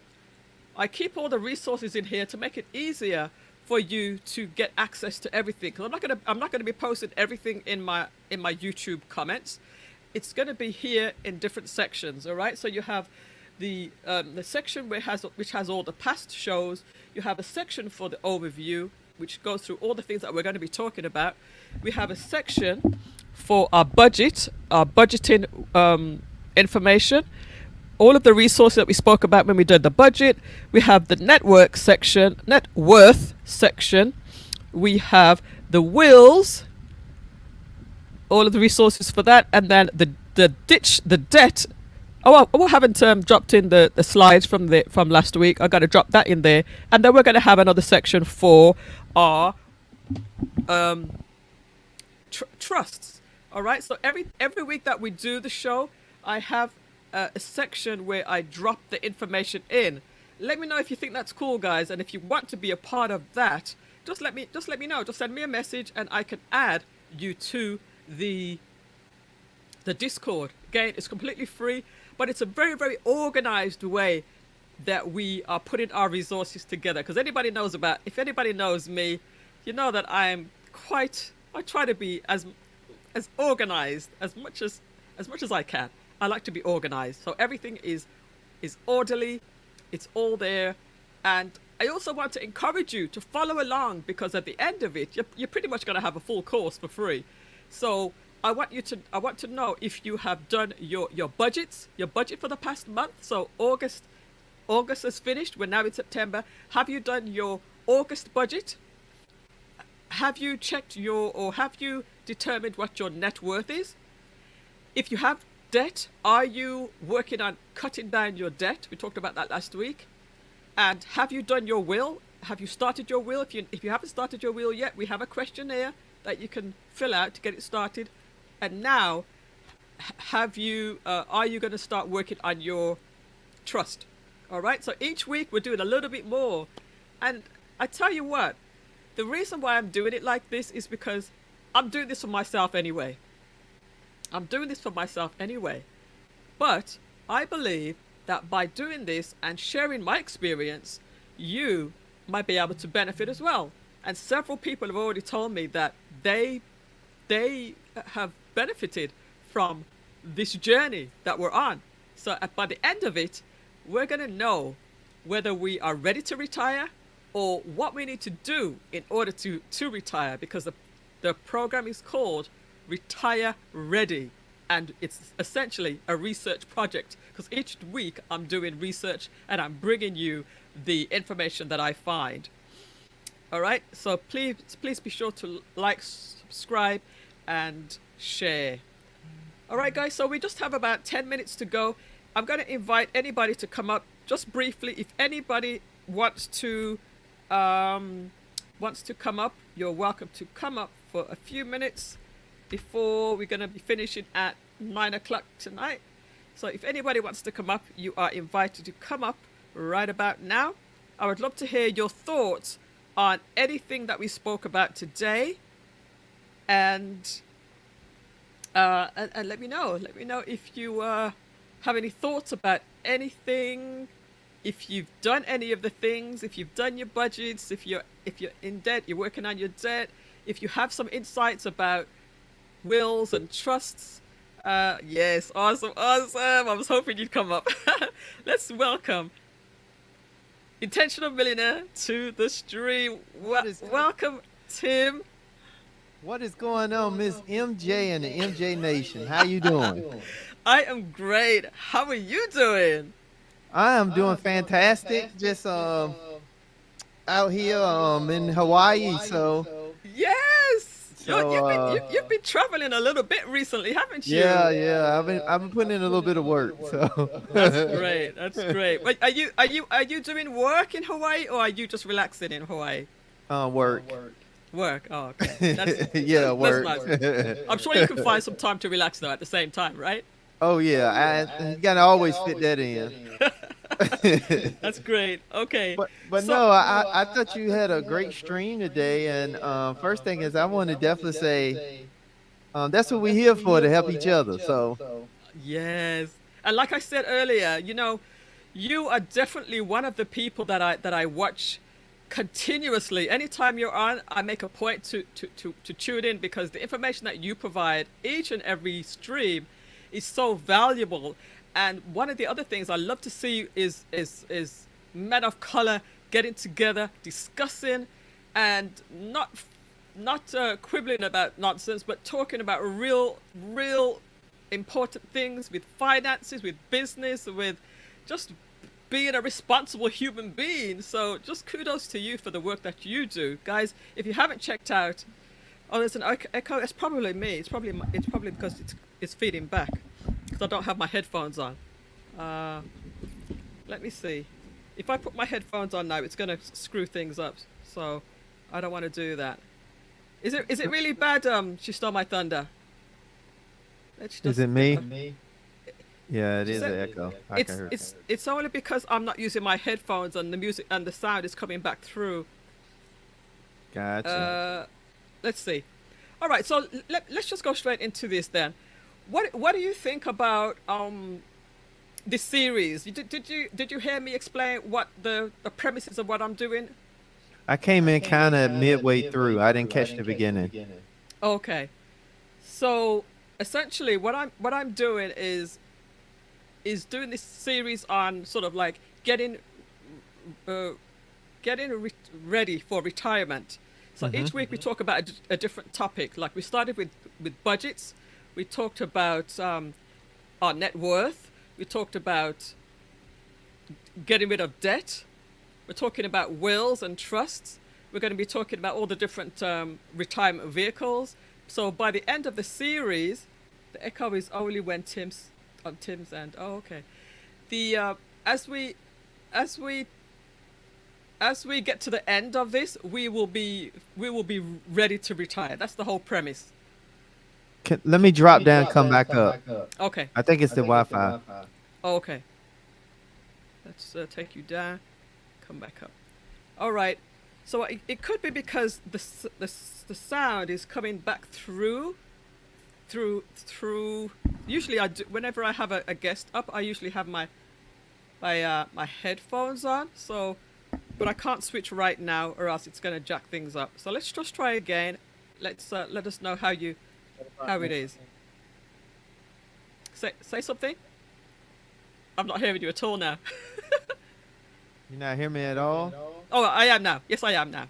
[SPEAKER 1] I keep all the resources in here to make it easier for you to get access to everything. Because I'm not gonna be posting everything in my YouTube comments. It's gonna be here in different sections. All right. So you have the section which has all the past shows. You have a section for the overview, which goes through all the things that we're going to be talking about. We have a section for our budgeting information. All of the resources that we spoke about when we did the budget. We have the networth section. We have the wills, all of the resources for that, and then the debt. Oh, I haven't dropped in the slides from last week. I got to drop that in there, and then we're going to have another section for our trusts. All right. So every week that we do the show, I have a section where I drop the information in. Let me know if you think that's cool, guys, and if you want to be a part of that, just let me know. Just send me a message, and I can add you to the Discord. Again, it's completely free, but it's a very, very organized way that we are putting our resources together. Because if anybody knows me, you know that I try to be as organized as much as I can. I like to be organized. So everything is orderly. It's all there. And I also want to encourage you to follow along, because at the end of it, you're pretty much going to have a full course for free. So I want to know if you have done your budget for the past month. So August is finished. We're now in September. Have you done your August budget? Have you checked have you determined what your net worth is? If you have debt, are you working on cutting down your debt? We talked about that last week. And have you done your will? Have you started your will? If you haven't started your will yet, we have a questionnaire that you can fill out to get it started. And now, are you going to start working on your trust? All right. So each week we're doing a little bit more. And I tell you what, the reason why I'm doing it like this is because I'm doing this for myself anyway. But I believe that by doing this and sharing my experience, you might be able to benefit as well. And several people have already told me that they have benefited from this journey that we're on. So by the end of it, we're going to know whether we are ready to retire or what we need to do in order to retire, because the program is called Retire Ready. and it's essentially a research project because each week I'm doing research and I'm bringing you the information that I find. All right, so please be sure to like, subscribe, and share. All right, guys, so we just have about 10 minutes to go. I'm going to invite anybody to come up just briefly. If anybody wants to come up, you're welcome to come up for a few minutes before we're going to be finishing at 9 o'clock tonight. So if anybody wants to come up, you are invited to come up right about now. I would love to hear your thoughts on anything that we spoke about today, and let me know. Let me know if you have any thoughts about anything, if you've done any of the things, if you've done your budgets, if you're in debt, you're working on your debt, if you have some insights about wills and trusts. Yes, awesome. I was hoping you'd come up. Let's welcome Intentional Millionaire to the stream. Welcome, Tim.
[SPEAKER 4] What is going on, Miss MJ and the MJ Nation? How you doing?
[SPEAKER 1] I am great. How are you doing?
[SPEAKER 4] I am doing fantastic. Just out here in Hawaii. So
[SPEAKER 1] yes.
[SPEAKER 4] So,
[SPEAKER 1] you've been traveling a little bit recently, haven't you?
[SPEAKER 4] Yeah. I've been putting in a little bit of work. So
[SPEAKER 1] that's great. That's great. But are you doing work in Hawaii, or are you just relaxing in Hawaii?
[SPEAKER 4] Work.
[SPEAKER 1] Work. Oh, okay.
[SPEAKER 4] Yeah, work.
[SPEAKER 1] That's nice. I'm sure you can find some time to relax though at the same time, right?
[SPEAKER 4] Oh yeah, you gotta always fit that in.
[SPEAKER 1] That's great. Okay.
[SPEAKER 4] But so, no, I thought you had a great stream today, and first thing is I want to definitely say that's what we're here for, to help each other. So
[SPEAKER 1] yes, and like I said earlier, you are definitely one of the people that I watch continuously. Anytime you're on, I make a point to tune in, because the information that you provide each and every stream is so valuable. And one of the other things I love to see is men of color getting together, discussing, and not quibbling about nonsense, but talking about real important things with finances, with business, with just being a responsible human being. So just kudos to you for the work that you do, guys. If you haven't checked out, there's an echo. It's probably me. It's probably because it's feeding back because I don't have my headphones on. Let me see. If I put my headphones on now, it's gonna screw things up. So I don't want to do that. Is it really bad? She stole my thunder.
[SPEAKER 4] Is it me? Yeah, it is an echo.
[SPEAKER 1] It's only because I'm not using my headphones and the music and the sound is coming back through.
[SPEAKER 4] Gotcha.
[SPEAKER 1] Let's see. All right, so let's just go straight into this then. What do you think about this series? Did you hear me explain what the premises of what I'm doing?
[SPEAKER 4] I came in kind of midway through. I didn't catch the beginning.
[SPEAKER 1] Okay, so essentially what I'm doing is doing this series on sort of like getting ready for retirement. So each week we talk about a different topic. Like we started with budgets. We talked about our net worth. We talked about getting rid of debt. We're talking about wills and trusts. We're going to be talking about all the different retirement vehicles. So by the end of the series, the echo is only when Tim's end. Oh, okay. The as we get to the end of this, we will be ready to retire. That's the whole premise.
[SPEAKER 4] Let me drop down, come back up.
[SPEAKER 1] Okay.
[SPEAKER 4] I think it's the Wi-Fi.
[SPEAKER 1] Oh, okay. Let's take you down, come back up. All right. So it could be because the sound is coming back through. Usually I do, whenever I have a guest up, I usually have my headphones on. So, but I can't switch right now, or else it's going to jack things up. So let's just try again. Let us know how it is. Say something. I'm not hearing you at all now.
[SPEAKER 4] You not hear me at all?
[SPEAKER 1] Oh, I am now. Yes, I am now.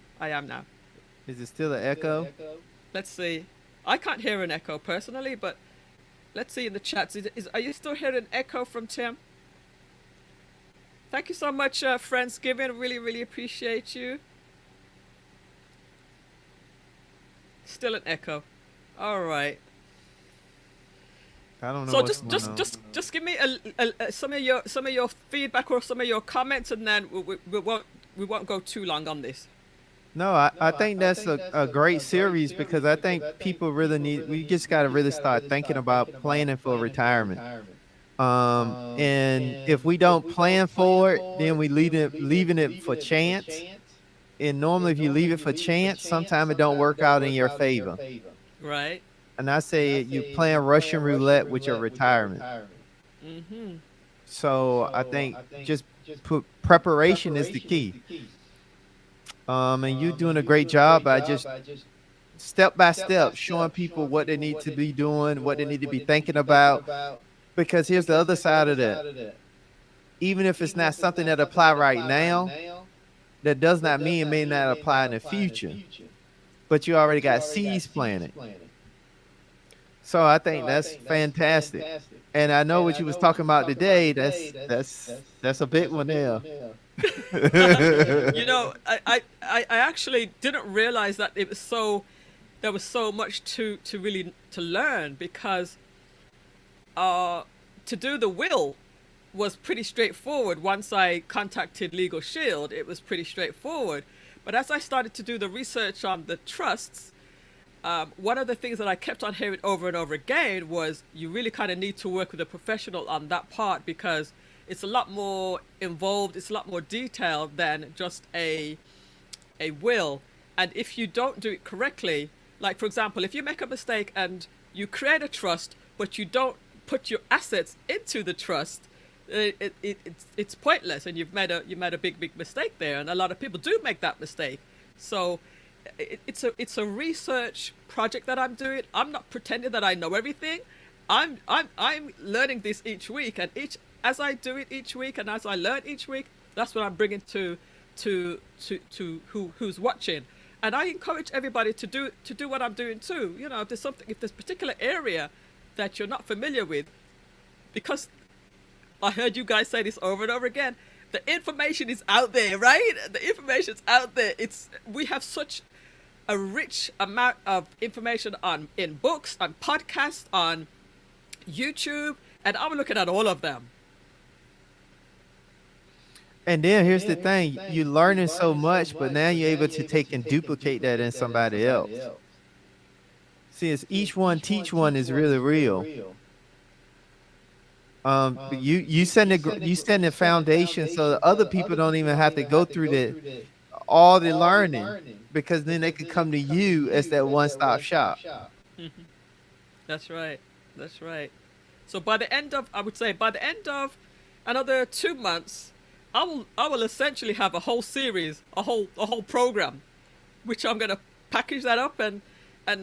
[SPEAKER 4] Is it still an echo?
[SPEAKER 1] Let's see. I can't hear an echo personally, but let's see in the chats. Are you still hearing echo from Tim? Thank you so much, Friendsgiving. Really, really appreciate you. Still an echo. All right.
[SPEAKER 4] I don't know.
[SPEAKER 1] So
[SPEAKER 4] what's going on.
[SPEAKER 1] just give me some of your feedback or some of your comments, and then we won't go too long on this.
[SPEAKER 4] No, I think that's a great series because I think people really we just got to really start thinking about planning for retirement. And if we don't plan for it, then we leaving it for chance. And normally if you leave it for chance, sometimes it don't work out in your favor.
[SPEAKER 1] Right.
[SPEAKER 4] And I say you playing Russian roulette with your retirement.
[SPEAKER 1] Mm-hmm.
[SPEAKER 4] So I think just preparation is the key. And you're doing a great job by just step by step showing people what they need to be doing, what they need to be thinking about. Because here's the other side of that. Even if it's not something that apply right now, that does not mean it may not apply in the future. But you already got seeds planted. So I think that's fantastic. And I know what you was talking about today. That's a big one there.
[SPEAKER 1] You know, I actually didn't realize that there was so much to really learn, because to do the will was pretty straightforward. Once I contacted Legal Shield, it was pretty straightforward. But as I started to do the research on the trusts, one of the things that I kept on hearing over and over again was you really kind of need to work with a professional on that part, because it's a lot more involved, it's a lot more detailed than just a will. And if you don't do it correctly, like for example, if you make a mistake and you create a trust, but you don't put your assets into the trust, it's pointless, and you've made a big mistake there. And a lot of people do make that mistake. So it's a research project that I'm doing. I'm not pretending that I know everything. I'm learning this each week, and as I do it each week and as I learn each week, that's what I'm bringing to who's watching. And I encourage everybody to do what I'm doing too. You know, if there's a particular area that you're not familiar with, because I heard you guys say this over and over again, the information is out there, right? The information's out there. We have such a rich amount of information in books, on podcasts, on YouTube, and I'm looking at all of them.
[SPEAKER 4] And then here's the thing, you're learning so much, but now you're able to take and duplicate that in somebody else. See, it's each one teach one is really real. You send the foundation so that other people don't even have to go through all the learning, because then they can come to you as that one-stop shop.
[SPEAKER 1] That's right. So by the end of another 2 months, I will essentially have a whole series, a whole program, which I'm gonna package that up, and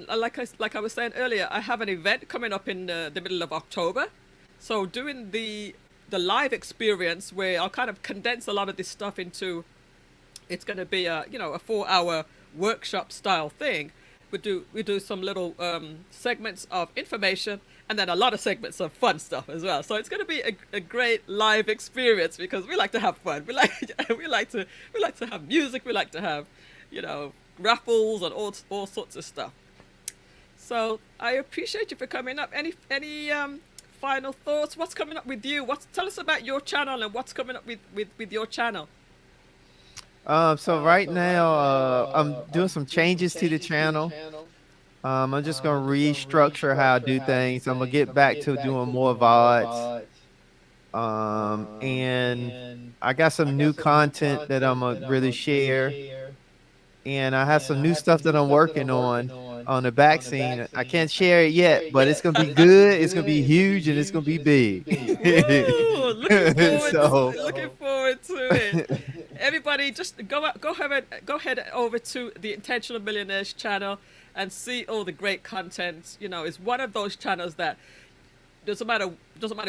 [SPEAKER 1] like I was saying earlier, I have an event coming up in the middle of October. So doing the live experience, where I'll kind of condense a lot of this stuff into, it's going to be a 4-hour workshop style thing. We do some little segments of information, and then a lot of segments of fun stuff as well. So it's going to be a great live experience, because we like to have fun. We like to have music. We like to have, raffles and all sorts of stuff. So I appreciate you for coming up. Any final thoughts? What's coming up with you? Tell us about your channel and what's coming up with your channel.
[SPEAKER 4] So right now, I'm doing some changes to the channel. I'm just going to restructure how I do things. I'm going to get back to doing more VODs. And I got some new content that I'm going to really share. And I have some new stuff that I'm working on the back scene. I can't share it yet, but it's going to be good. It's going to be huge, and it's going to be big.
[SPEAKER 1] Ooh, looking forward to it. Everybody, just go ahead over to the Intentional Millionaires channel and see all the great content. It's one of those channels that doesn't matter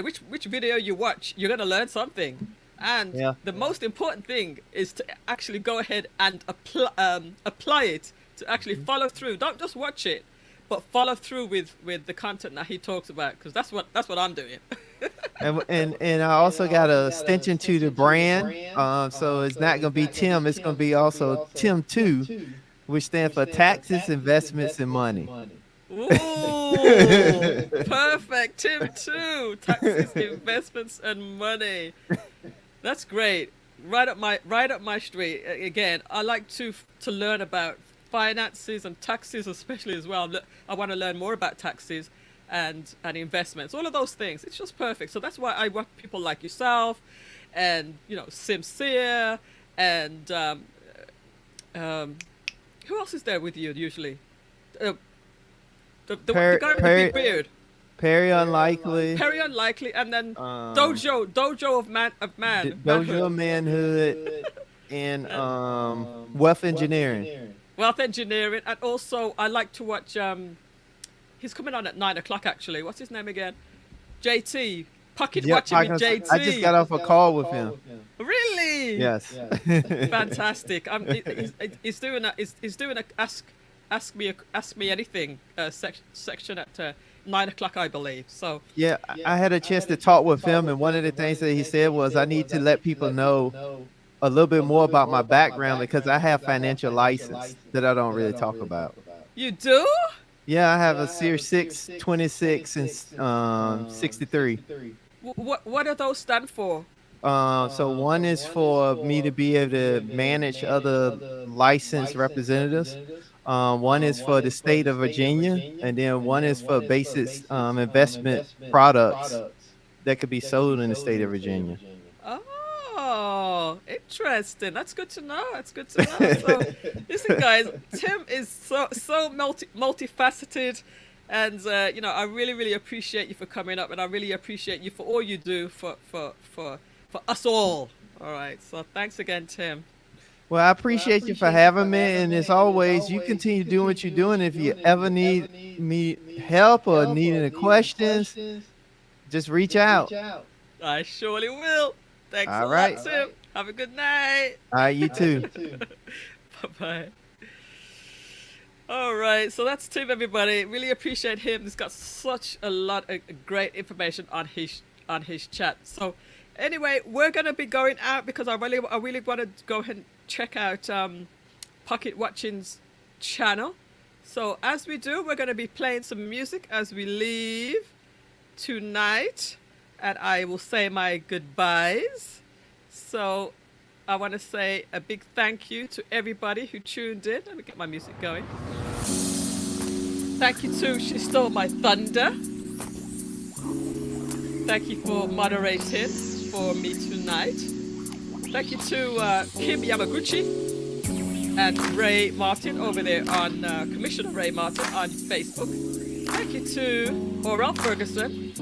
[SPEAKER 1] which video you watch, you're going to learn something. And the most important thing is to actually go ahead and apply it, to actually follow through. Don't just watch it, but follow through with the content that he talks about, because that's what I'm doing.
[SPEAKER 4] And I also got an extension to the brand. So it's not gonna be Tim. It's gonna be also Tim 2, which stands for taxes, investments, and money.
[SPEAKER 1] Ooh, perfect. Tim too. Taxes, investments, and money. That's great. Right up my street. Again, I like to learn about finances and taxes, especially as well. I want to learn more about taxes and investments, all of those things. It's just perfect. So that's why I want people like yourself, and Sincere, and who else is there with you usually? The guy with the big beard.
[SPEAKER 4] Perry Unlikely.
[SPEAKER 1] Perry Unlikely, and then Dojo of Man.
[SPEAKER 4] Dojo of Manhood, and Wealth Engineering.
[SPEAKER 1] Wealth Engineering, and also I like to watch. He's coming on at 9 o'clock actually. What's his name again? JT. Pocket watching with JT.
[SPEAKER 4] I just got off a call with him.
[SPEAKER 1] Really?
[SPEAKER 4] Yes.
[SPEAKER 1] Fantastic. He's doing a ask me anything section at 9 o'clock, I believe. So
[SPEAKER 4] yeah, I had a chance to talk with him, and one of the things that he said was, I need to let people know a little bit more about my background, because I have financial license that I don't really talk about.
[SPEAKER 1] You do?
[SPEAKER 4] Yeah, I have a Series 6, 26, and 63.
[SPEAKER 1] What do those stand for?
[SPEAKER 4] So one is for me to be able to manage other licensed representatives. One is for the state of Virginia, and then one is for basic investment products that could be sold in the state of Virginia.
[SPEAKER 1] Oh, interesting. That's good to know. So, listen, guys, Tim is so multifaceted, and I really appreciate you for coming up, and I really appreciate you for all you do for us all. All right. So thanks again, Tim.
[SPEAKER 4] Well, I appreciate you for having me, and as always, you continue doing what you're doing. If you ever need me help or need any questions, just reach out.
[SPEAKER 1] I surely will. Thanks
[SPEAKER 4] all
[SPEAKER 1] a
[SPEAKER 4] right.
[SPEAKER 1] lot, Tim. Have a good night.
[SPEAKER 4] All right, you too.
[SPEAKER 1] Bye-bye. All right, so that's Tim, everybody. Really appreciate him. He's got such a lot of great information on his chat. So anyway, we're going to be going out, because I really want to go ahead and check out Pocket Watching's channel. So as we do, we're going to be playing some music as we leave tonight, and I will say my goodbyes. So I want to say a big thank you to everybody who tuned in. Let me get my music going. Thank you to She Stole My Thunder. Thank you for moderating for me tonight. Thank you to Kim Yamaguchi and Ray Martin over there on Commissioner Ray Martin on Facebook. Thank you to Oral Ferguson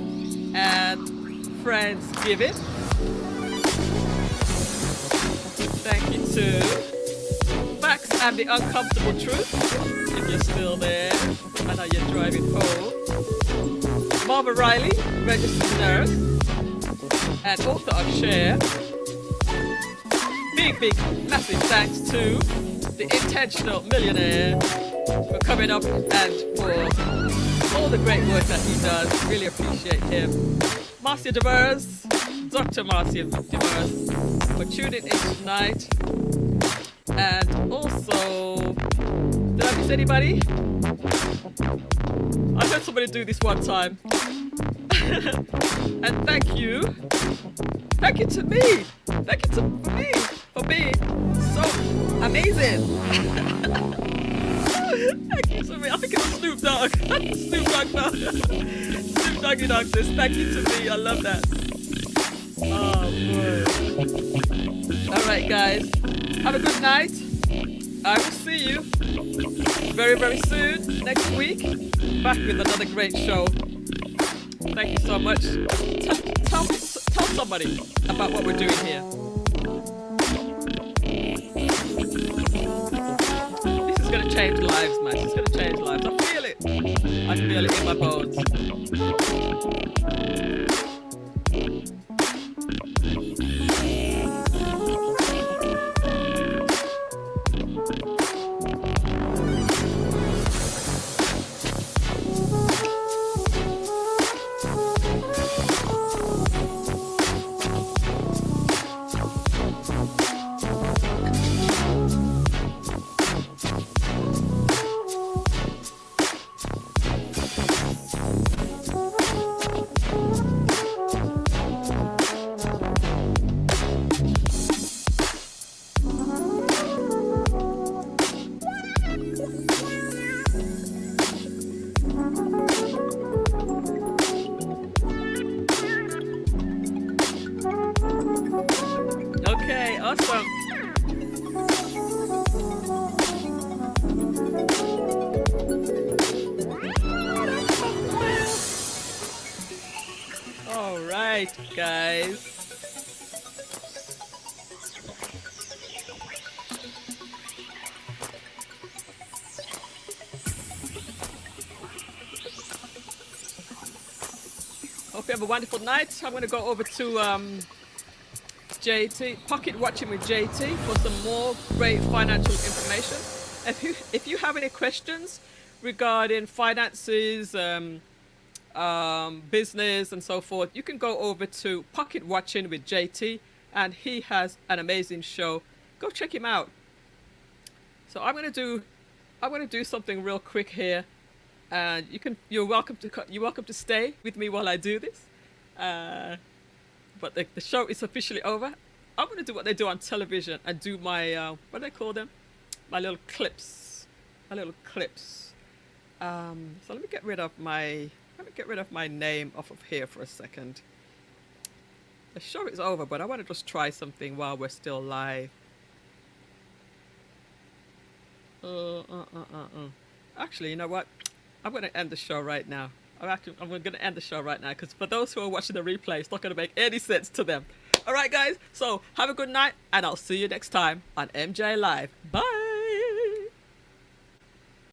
[SPEAKER 1] and Friendsgiving. Thank you to Facts and the Uncomfortable Truth, if you're still there. I know you're driving home. Marva Riley, registered nurse and author of Share. Big, massive thanks to the Intentional Millionaire for coming up and for all the great work that he does. Really appreciate him. Marcia Demers, Dr. Marcia Demers, for tuning in tonight. And also, did I miss anybody? I heard somebody do this one time. And thank you to me. Thank you for being so amazing. Thank you to me. I think it was Snoop Dogg. Snoop Doggy Dogg says thank you to me. I love that. Oh boy. Alright guys. Have a good night. I will see you very, very soon next week. Back with another great show. Thank you so much. Tell somebody about what we're doing here. This is gonna change lives, man. This is gonna change lives. I feel it. I feel it in my bones. night, guys. Hope you have a wonderful night. I'm going to go over to JT, Pocket Watching with JT, for some more great financial information. If you have any questions regarding finances, business and so forth, you can go over to Pocket Watching with JT, and he has an amazing show. Go check him out. So I'm going to do something real quick here. And you're welcome to stay with me while I do this. But the show is officially over. I'm going to do what they do on television and do my what do they call them? My little clips. So let me get rid of my name off of here for a second. The show is over, but I want to just try something while we're still live. Actually, you know what? I'm going to end the show right now. I'm going to end the show right now, because for those who are watching the replay, it's not going to make any sense to them. All right, guys. So have a good night, and I'll see you next time on MJ Live. Bye.